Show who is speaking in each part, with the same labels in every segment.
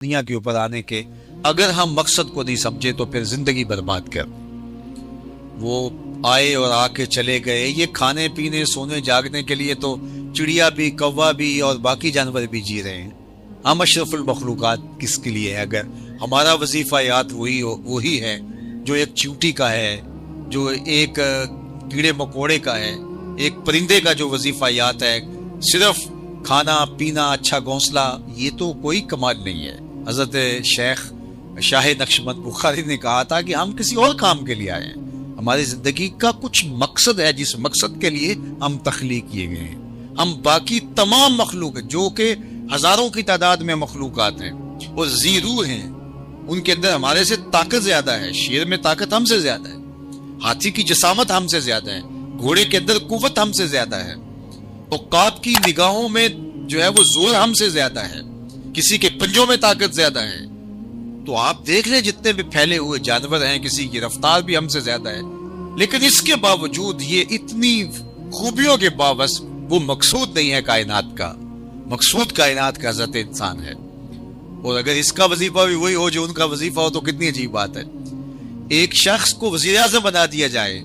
Speaker 1: دنیا کے اوپر آنے کے اگر ہم مقصد کو نہیں سمجھے تو پھر زندگی برباد کر. وہ آئے اور آ کے چلے گئے. یہ کھانے پینے سونے جاگنے کے لیے تو چڑیا بھی کوا بھی اور باقی جانور بھی جی رہے ہیں. ہم اشرف المخلوقات کس کے لیے ہے؟ اگر ہمارا وظیفہ یاد وہی ہے جو ایک چیونٹی کا ہے، جو ایک کیڑے مکوڑے کا ہے، ایک پرندے کا جو وظیفہ یاد ہے، صرف کھانا پینا اچھا گھونسلہ، یہ تو کوئی کمال نہیں ہے. حضرت شیخ شاہ نقشبند بخاری نے کہا تھا کہ ہم کسی اور کام کے لیے آئے ہیں. ہماری زندگی کا کچھ مقصد ہے جس مقصد کے لیے ہم تخلیق کیے گئے ہیں. ہم باقی تمام مخلوق جو کہ ہزاروں کی تعداد میں مخلوقات ہیں وہ زیرو ہیں، ان کے اندر ہمارے سے طاقت زیادہ ہے. شیر میں طاقت ہم سے زیادہ ہے، ہاتھی کی جسامت ہم سے زیادہ ہے، گھوڑے کے اندر قوت ہم سے زیادہ ہے، عقاب کی نگاہوں میں جو ہے وہ زور ہم سے زیادہ ہے، کسی کے پنجوں میں طاقت زیادہ ہے. تو آپ دیکھ لیں جتنے بھی پھیلے ہوئے جانور ہیں، کسی کی رفتار بھی ہم سے زیادہ ہے، لیکن اس کے باوجود یہ اتنی خوبیوں کے باوجود وہ مقصود نہیں ہے کائنات کا. مقصود کائنات کا حضرت انسان ہے. اور اگر اس کا وظیفہ بھی وہی ہو جو ان کا وظیفہ ہو تو کتنی عجیب بات ہے. ایک شخص کو وزیر اعظم بنا دیا جائے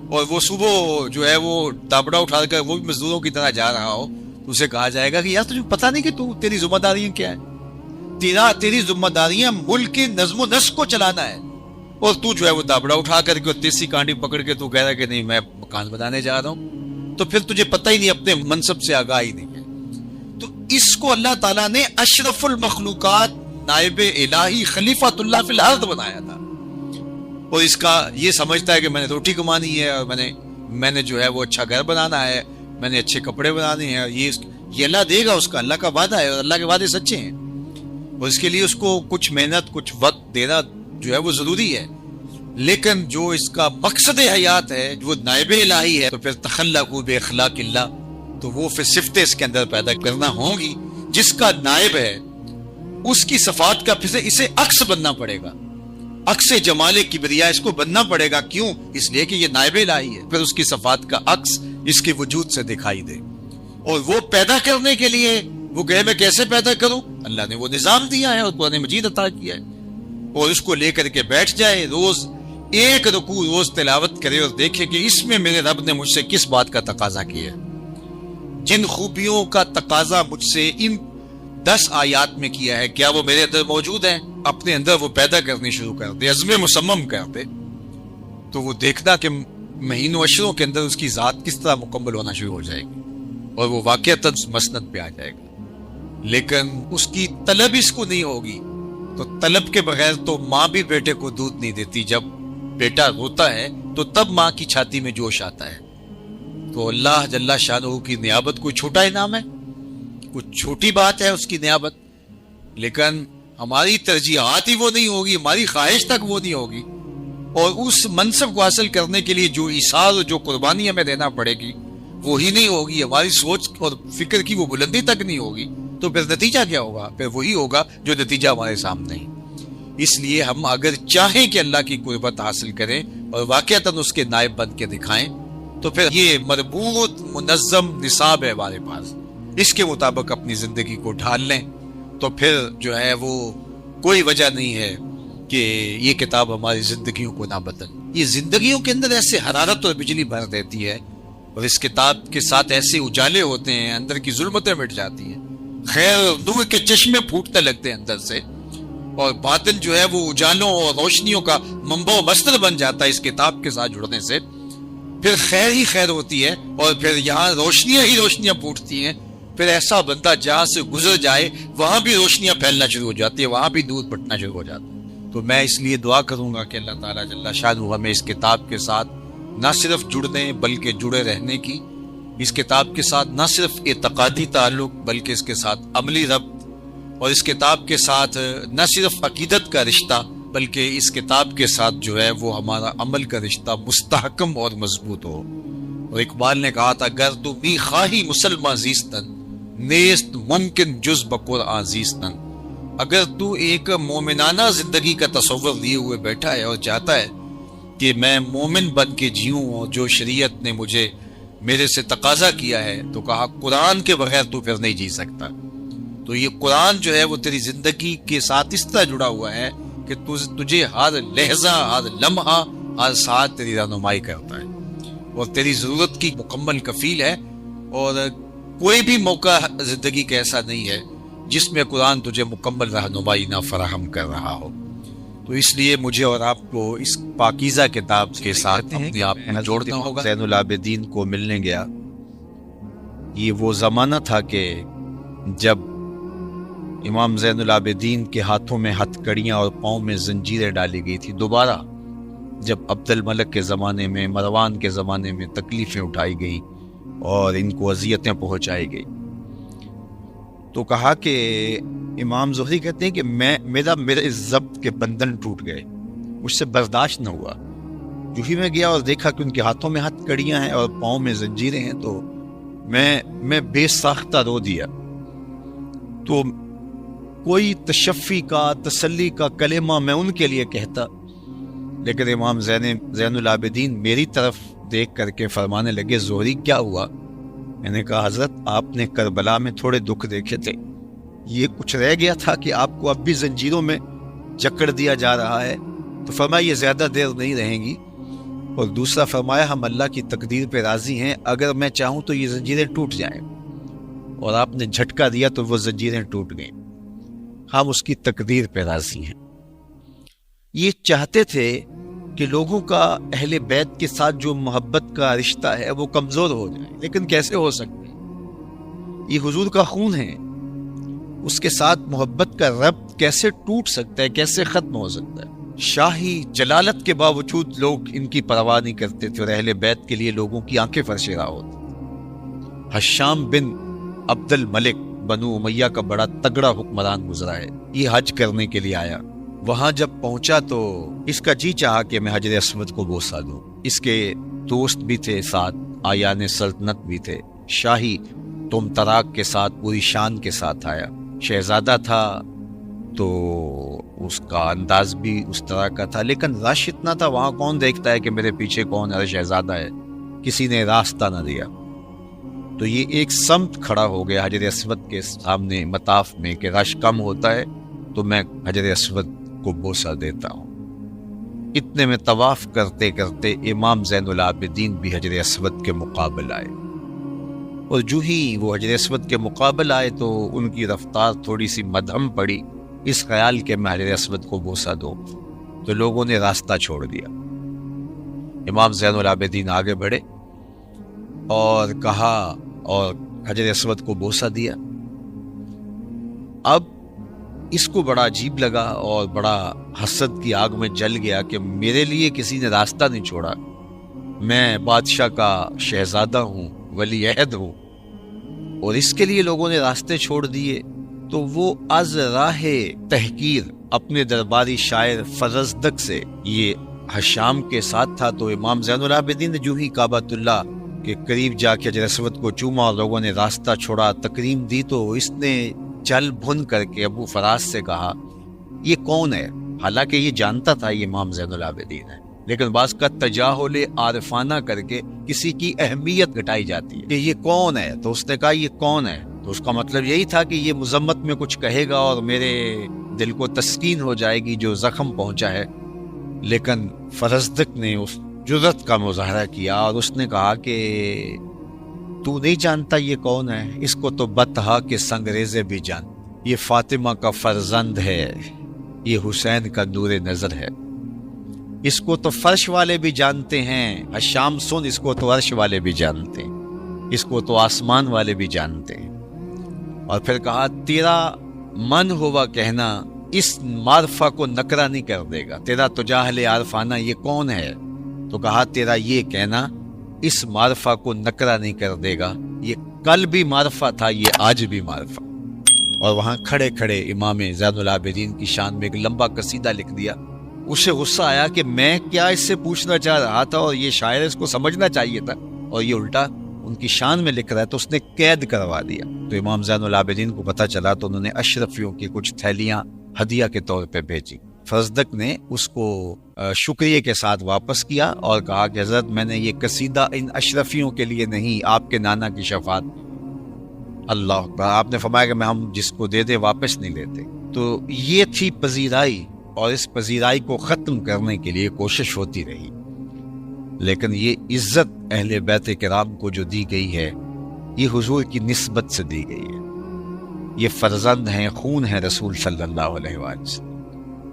Speaker 1: اور وہ صبح جو ہے وہ دابڑا اٹھا کر وہ بھی مزدوروں کی طرح جا رہا ہو تو اسے کہا جائے گا کہ یار تجھے پتہ نہیں کہ تیری ذمہ داریاں کیا ہے. تیری ذمہ داریاں ملک کے نظم و نسق کو چلانا ہے، اور تو جو ہے وہ دابڑا اٹھا کر کے تیسی کانڈی پکڑ کے تو کہہ رہا ہے کہ نہیں میں مکان بنانے جا رہا ہوں، تو پھر تجھے پتہ ہی نہیں، اپنے منصب سے آگاہی نہیں ہے. تو اس کو اللہ تعالیٰ نے اشرف المخلوقات نائب الہی خلیفۃ اللہ فی الارض بنایا تھا. اور اس کا یہ سمجھتا ہے کہ میں نے روٹی کمانی ہے، اور میں نے جو ہے وہ اچھا گھر بنانا ہے، میں نے اچھے کپڑے بنانے ہیں، یہ اللہ دے گا، اس کا اللہ کا وعدہ ہے اور اللہ کے وعدے سچے ہیں. اور اس کے لیے اس کو کچھ محنت کچھ وقت دینا جو ہے وہ ضروری ہے. لیکن جو اس کا مقصد حیات ہے وہ نائب الہی ہے، تو پھر تخلقوا باخلاق اللہ، تو وہ پھر صفتیں اس کے اندر پیدا کرنا ہوں گی. جس کا نائب ہے اس کی صفات کا پھر اسے عکس بننا پڑے گا، عکس جمال کبریا اس کو بننا پڑے گا. کیوں؟ اس لیے کہ یہ نائب الہی ہے، پھر اس کی صفات کا عکس اس کے وجود سے دکھائی دے. اور وہ پیدا کرنے کے لیے وہ کہے میں کیسے پیدا کروں؟ اللہ نے وہ نظام دیا ہے اور قرآن مجید عطا کیا ہے. اور اس کو لے کر کے بیٹھ جائے، روز ایک رکوع روز تلاوت کرے اور دیکھے کہ اس میں میرے رب نے مجھ سے کس بات کا تقاضا کیا ہے، جن خوبیوں کا تقاضا مجھ سے ان 10 آیات میں کیا ہے، کیا وہ میرے اندر موجود ہیں؟ اپنے اندر وہ پیدا کرنی شروع کر دے، عزم مصمم کر دے، تو وہ دیکھنا کہ مہینوں اشروں کے اندر اس کی ذات کس طرح مکمل ہونا شروع ہو جائے گی اور وہ واقعتاً مسند پہ آ جائے گا. لیکن اس کی طلب اس کو نہیں ہوگی، تو طلب کے بغیر تو ماں بھی بیٹے کو دودھ نہیں دیتی. جب بیٹا روتا ہے تو تب ماں کی چھاتی میں جوش آتا ہے. تو اللہ جل شانہ کی نیابت کوئی چھوٹا انعام ہے؟ کچھ چھوٹی بات ہے اس کی نیابت؟ لیکن ہماری ترجیحات ہی وہ نہیں ہوگی، ہماری خواہش تک وہ نہیں ہوگی، اور اس منصب کو حاصل کرنے کے لیے جو ایثار اور جو قربانی ہمیں دینا پڑے گی وہی نہیں ہوگی، ہماری سوچ اور فکر کی وہ بلندی تک نہیں ہوگی، تو پھر نتیجہ کیا ہوگا؟ پھر وہی ہوگا جو نتیجہ ہمارے سامنے ہے. اس لیے ہم اگر چاہیں کہ اللہ کی قربت حاصل کریں اور واقعتاً اس کے نائب بن کے دکھائیں، تو پھر یہ مربوط منظم نصاب ہے ہمارے پاس، اس کے مطابق اپنی زندگی کو ڈھال لیں، تو پھر جو ہے وہ کوئی وجہ نہیں ہے کہ یہ کتاب ہماری زندگیوں کو نہ بدل. یہ زندگیوں کے اندر ایسے حرارت اور بجلی بھر دیتی ہے، اور اس کتاب کے ساتھ ایسے اجالے ہوتے ہیں، اندر کی ظلمتیں مٹ جاتی ہیں، خیر نور کے چشمے پھوٹنے لگتے ہیں اندر سے، اور باطن جو ہے وہ اجالوں اور روشنیوں کا منبع و مصدر بن جاتا ہے اس کتاب کے ساتھ جڑنے سے. پھر خیر ہی خیر ہوتی ہے، اور پھر یہاں روشنیاں ہی روشنیاں پھوٹتی ہیں. پھر ایسا بندہ جہاں سے گزر جائے وہاں بھی روشنیاں پھیلنا شروع ہو جاتی ہے، وہاں بھی نور بٹنا شروع ہو جاتا ہے. تو میں اس لیے دعا کروں گا کہ اللہ تعالیٰ جل شانہ ہمیں اس کتاب کے ساتھ نہ صرف جڑنے بلکہ جڑے رہنے کی، اس کتاب کے ساتھ نہ صرف اعتقادی تعلق بلکہ اس کے ساتھ عملی ربط، اور اس کتاب کے ساتھ نہ صرف عقیدت کا رشتہ بلکہ اس کتاب کے ساتھ جو ہے وہ ہمارا عمل کا رشتہ مستحکم اور مضبوط ہو. اور اقبال نے کہا تھا گر تو می خواہی مسلمہ زیستن نیست ممکن جز بقرآن زیستن. اگر تو ایک مومنانہ زندگی کا تصور لیے ہوئے بیٹھا ہے اور چاہتا ہے کہ میں مومن بن کے جیوں اور جو شریعت نے مجھے میرے سے تقاضا کیا ہے، تو کہا قرآن کے بغیر تو پھر نہیں جی سکتا. تو یہ قرآن جو ہے وہ تیری زندگی کے ساتھ اس طرح جڑا ہوا ہے کہ تجھے ہر لہجہ، ہر لمحہ، ہر ساتھ تیری رہنمائی کرتا ہے اور تیری ضرورت کی مکمل کفیل ہے، اور کوئی بھی موقع زندگی کا ایسا نہیں ہے جس میں قرآن تجھے مکمل رہنمائی نہ فراہم کر رہا ہو۔ تو اس لیے مجھے اور آپ کو اس پاکیزہ کتاب کے ساتھ اپنے آپ میں جوڑنا ہوگا۔ زین العابدین کو ملنے گیا، یہ وہ زمانہ تھا کہ جب امام زین العابدین کے ہاتھوں میں ہتھ کڑیاں اور پاؤں میں زنجیریں ڈالی گئی تھی۔ دوبارہ جب عبد الملک کے زمانے میں، مروان کے زمانے میں تکلیفیں اٹھائی گئیں اور ان کو اذیتیں پہنچائی گئی، تو کہا کہ امام زہری کہتے ہیں کہ میرے ضبط کے بندھن ٹوٹ گئے، مجھ سے برداشت نہ ہوا۔ جو ہی میں گیا اور دیکھا کہ ان کے ہاتھوں میں ہتھ کڑیاں ہیں اور پاؤں میں زنجیریں ہیں، تو میں بے ساختہ رو دیا۔ تو کوئی تشفی کا، تسلی کا کلمہ میں ان کے لیے کہتا، لیکن امام زین العابدین میری طرف دیکھ کر کے فرمانے لگے، زہری کیا ہوا؟ میں نے کہا حضرت آپ نے کربلا میں تھوڑے دکھ دیکھے تھے، یہ کچھ رہ گیا تھا کہ آپ کو اب بھی زنجیروں میں جکڑ دیا جا رہا ہے؟ تو فرمایا یہ زیادہ دیر نہیں رہیں گی، اور دوسرا فرمایا ہم اللہ کی تقدیر پہ راضی ہیں، اگر میں چاہوں تو یہ زنجیریں ٹوٹ جائیں، اور آپ نے جھٹکا دیا تو وہ زنجیریں ٹوٹ گئیں، ہم اس کی تقدیر پہ راضی ہیں۔ یہ چاہتے تھے کہ لوگوں کا اہل بیت کے ساتھ جو محبت کا رشتہ ہے وہ کمزور ہو جائے، لیکن کیسے ہو سکتے؟ یہ حضور کا خون ہے، اس کے ساتھ محبت کا ربط کیسے ٹوٹ سکتا ہے، کیسے ختم ہو سکتا ہے؟ شاہی جلالت کے باوجود لوگ ان کی پرواہ نہیں کرتے تھے، اور اہل بیت کے لیے لوگوں کی آنکھیں فرشیرہ ہوتی۔ حشام بن عبد الملک بنو امیہ کا بڑا تگڑا حکمران گزرا ہے، یہ حج کرنے کے لیے آیا۔ وہاں جب پہنچا تو اس کا جی چاہا کہ میں حجر اسود کو بوسہ دوں۔ اس کے دوست بھی تھے، ساتھ آیان سلطنت بھی تھے، شاہی تم تراک کے ساتھ پوری شان کے ساتھ آیا۔ شہزادہ تھا تو اس کا انداز بھی اس طرح کا تھا، لیکن رش اتنا تھا، وہاں کون دیکھتا ہے کہ میرے پیچھے کون ہے، شہزادہ ہے، کسی نے راستہ نہ دیا۔ تو یہ ایک سمت کھڑا ہو گیا حجر اسود کے سامنے مطاف میں کہ رش کم ہوتا ہے تو میں حجر اسود کو بوسہ دیتا ہوں۔ اتنے میں طواف کرتے کرتے امام زین العابدین بھی حجر اسود کے مقابل آئے، اور جو ہی وہ حجر اسود کے مقابل آئے تو ان کی رفتار تھوڑی سی مدھم پڑی، اس خیال کہ میں حجر اسود کو بوسہ دوں، تو لوگوں نے راستہ چھوڑ دیا۔ امام زین العابدین آگے بڑھے اور کہا اور حجر اسود کو بوسہ دیا۔ اب اس کو بڑا عجیب لگا اور بڑا حسد کی آگ میں جل گیا کہ میرے لیے کسی نے راستہ نہیں چھوڑا، میں بادشاہ کا شہزادہ ہوں، ولی عہد ہوں، اور اس کے لیے لوگوں نے راستے چھوڑ دیے۔ تو وہ از راہ تحقیر اپنے درباری شاعر فرزدق سے یہ حشام کے ساتھ تھا، تو امام زین العابدین نے جو ہی کعبۃ اللہ کے قریب جا کے حجر اسود کو چوما اور لوگوں نے راستہ چھوڑا، تکریم دی، تو اس نے چل بھن کر کے ابو فراز سے کہا یہ کون ہے؟ حالانکہ یہ جانتا تھا یہ امام زین العابدین ہے، لیکن بعض کا تجاہل عارفانہ کر کے کسی کی اہمیت گھٹائی جاتی ہے کہ یہ کون ہے۔ تو اس نے کہا یہ کون ہے؟ تو اس کا مطلب یہی تھا کہ یہ مذمت میں کچھ کہے گا اور میرے دل کو تسکین ہو جائے گی جو زخم پہنچا ہے۔ لیکن فرزدق نے اس جرأت کا مظاہرہ کیا اور اس نے کہا کہ تو نہیں جانتا یہ کون ہے؟ اس کو تو بطحا کے سنگریزے بھی جان، یہ فاطمہ کا فرزند ہے، یہ حسین کا نور نظر ہے، اس کو تو فرش والے بھی جانتے ہیں، حشام سن، اس کو تو عرش والے بھی جانتے ہیں، اس کو تو آسمان والے بھی جانتے ہیں۔ اور پھر کہا تیرا من ہوا کہنا اس معرفہ کو نکرہ نہیں کر دے گا، تیرا تجاہل عارفانہ یہ کون ہے؟ تو کہا تیرا یہ کہنا اس معرفہ کو نکرہ نہیں کر دے گا، یہ کل بھی معرفہ تھا، یہ آج بھی معرفہ۔ اور وہاں کھڑے کھڑے امام زین العابدین کی شان میں ایک لمبا قصیدہ لکھ دیا۔ اسے غصہ آیا کہ میں کیا اس سے پوچھنا چاہ رہا تھا اور یہ شاعر اس کو سمجھنا چاہیے تھا، اور یہ الٹا ان کی شان میں لکھ رہا ہے، تو اس نے قید کروا دیا۔ تو امام زین العابدین کو پتہ چلا تو انہوں نے اشرفیوں کی کچھ تھیلیاں ہدیہ کے طور پہ بھیجی۔ فرزدق نے اس کو شکریہ کے ساتھ واپس کیا اور کہا کہ حضرت میں نے یہ قصیدہ ان اشرفیوں کے لیے نہیں، آپ کے نانا کی شفاعت اللہ اکبر. آپ نے فرمایا کہ ہم جس کو دے دے واپس نہیں لیتے. تو یہ تھی پذیرائی، اور اس پذیرائی کو ختم کرنے کے لیے کوشش ہوتی رہی. لیکن یہ عزت اہل بیت کرام کو جو دی گئی ہے، یہ حضور کی نسبت سے دی گئی ہے. یہ فرزند ہیں، خون ہیں رسول صلی اللہ علیہ وآلہ وسلم.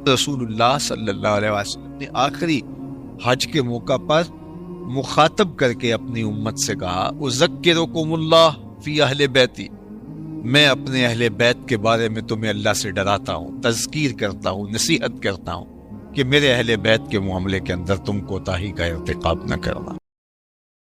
Speaker 1: رسول اللہ صلی اللہ علیہ وسلم نے آخری حج کے موقع پر مخاطب کر کے اپنی امت سے کہا، اذکرکم اللہ فی اہل بیتی، میں اپنے اہل بیت کے بارے میں تمہیں اللہ سے ڈراتا ہوں، تذکیر کرتا ہوں، نصیحت کرتا ہوں کہ میرے اہل بیت کے معاملے کے اندر تم کوتاہی کا ارتکاب نہ کرنا.